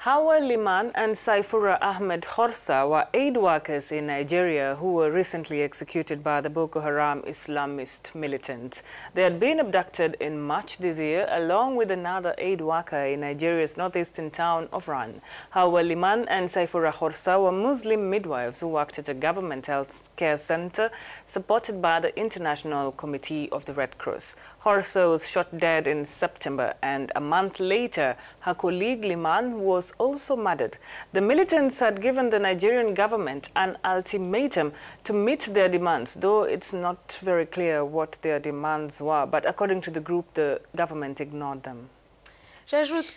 Hauwa, Liman and Saifura Ahmed Khorsa were aid workers in Nigeria who were recently executed by the Boko Haram Islamist militants. They had been abducted in March this year along with another aid worker in Nigeria's northeastern town of Rann. Hauwa, Liman and Saifura Khorsa were Muslim midwives who worked at a government health care center supported by the International Committee of the Red Cross. Khorsa was shot dead in September, and a month later her colleague Liman was also murdered. The militants had given the Nigerian government an ultimatum to meet their demands, though it's not very clear what their demands were. But according to the group, the government ignored them.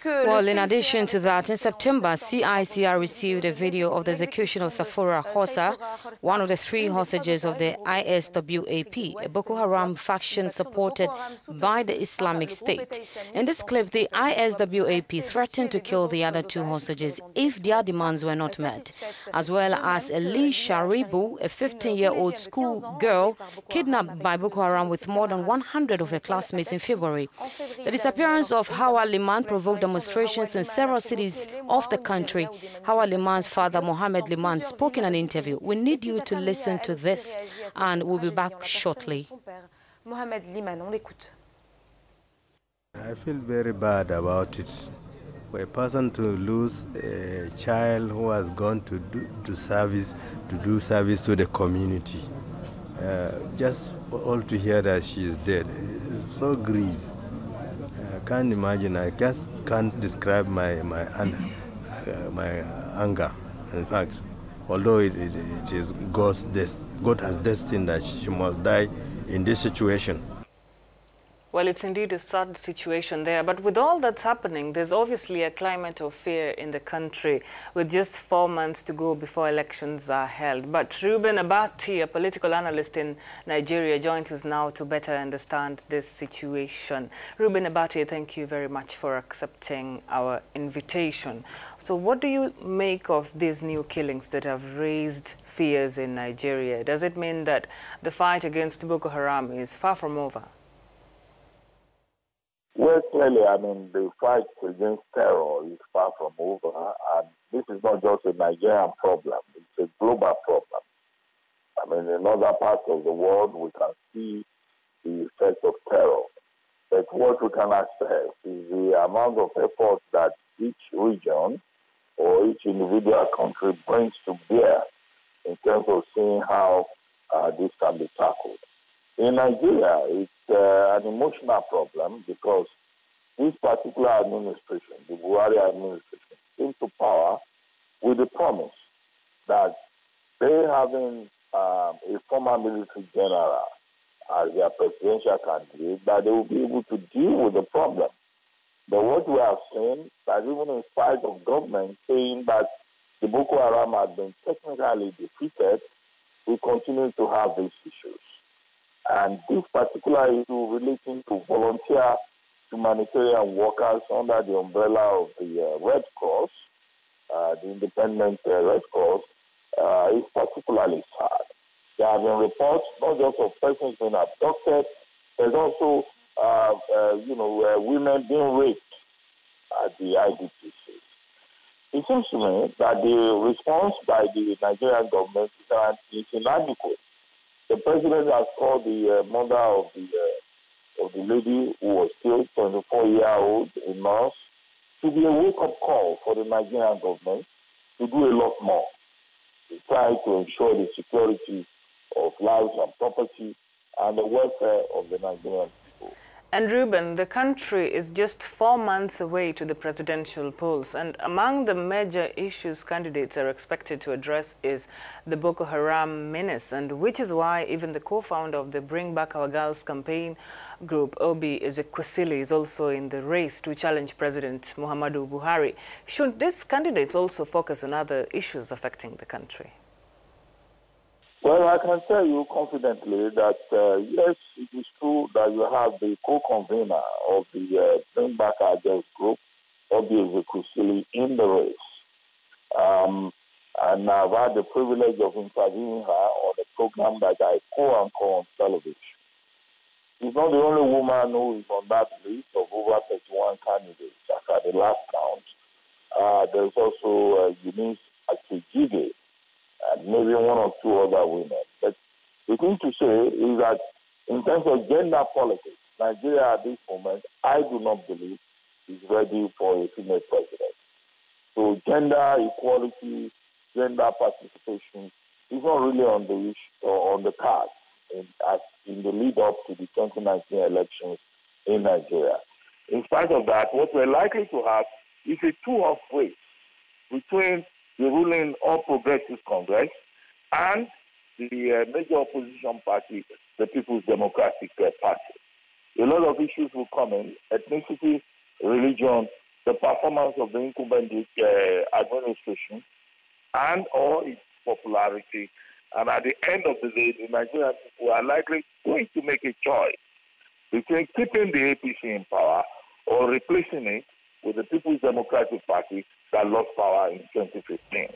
Well, in addition to that, in September, CICR received a video of the execution of Saifura Khorsa, one of the 3 hostages of the ISWAP, a Boko Haram faction supported by the Islamic State. In this clip, the ISWAP threatened to kill the other 2 hostages if their demands were not met, as well as Ali Sharibu, a 15-year-old school girl kidnapped by Boko Haram with more than 100 of her classmates in February. The disappearance of Hauwa Liman provoked demonstrations in several cities of the country. Hauwa Liman's father, Mohammed Liman, spoke in an interview. We need you to listen to this, and we'll be back shortly. I feel very bad about it. For a person to lose a child who has gone to do service to the community, just all to hear that she is dead, it's so grieved. I can't imagine. I just can't describe my anger. In fact, although it is God has destined that she must die in this situation. Well, it's indeed a sad situation there. But with all that's happening, there's obviously a climate of fear in the country with just 4 months to go before elections are held. But Reuben Abati, a political analyst in Nigeria, joins us now to better understand this situation. Reuben Abati, thank you very much for accepting our invitation. So what do you make of these new killings that have raised fears in Nigeria? Does it mean that the fight against Boko Haram is far from over? Well, clearly, I mean, the fight against terror is far from over, and this is not just a Nigerian problem, it's a global problem. I mean, in other parts of the world, we can see the effect of terror. But what we can assess is the amount of effort that each region or each individual country brings to bear in terms of seeing how this can be tackled. In Nigeria, it's an emotional problem because this particular administration, the Buhari administration, came to power with the promise that they having a former military general as their presidential candidate, that they will be able to deal with the problem. But what we have seen, that even in spite of government saying that the Boko Haram had been technically defeated, we continue to have these issues. And this particular issue relating to volunteer humanitarian workers under the umbrella of the Red Cross, the independent Red Cross, is particularly sad. There have been reports not just of persons being abducted, there's also, women being raped at the IDPCs. It seems to me that the response by the Nigerian government is inadequate. The president has called the mother of the lady who was killed, 24-year-old, a nurse, to be a wake-up call for the Nigerian government to do a lot more, to try to ensure the security of lives and property and the welfare of the Nigerian people. And Reuben, the country is just 4 months away to the presidential polls, and among the major issues candidates are expected to address is the Boko Haram menace, and which is why even the co-founder of the Bring Back Our Girls campaign group, Obi Ezekwesili, is also in the race to challenge President Muhammadu Buhari. Should these candidates also focus on other issues affecting the country? Well, I can tell you confidently that, yes, it is true that you have the co-convener of the Bring Back Our Girls group, Obi Ezekwesili, in the race. And I've had the privilege of interviewing her on a program that I co-anchor on television. She's not the only woman who is on that list of over 31 candidates at the last count. There's also Eunice Akejide, and maybe one or two other women. But the thing to say is that in terms of gender politics, Nigeria at this moment, I do not believe is ready for a female president. So gender equality, gender participation is not really on the issue or on the card in the lead up to the 2019 elections in Nigeria. In spite of that, what we're likely to have is a two-horse race between the ruling All Progressives Congress and the major opposition party, the People's Democratic Party. A lot of issues will come in: ethnicity, religion, the performance of the incumbent administration, and or its popularity. And at the end of the day, the Nigerian people are likely going to make a choice between keeping the APC in power or replacing it with the People's Democratic Party that lost power in 2015.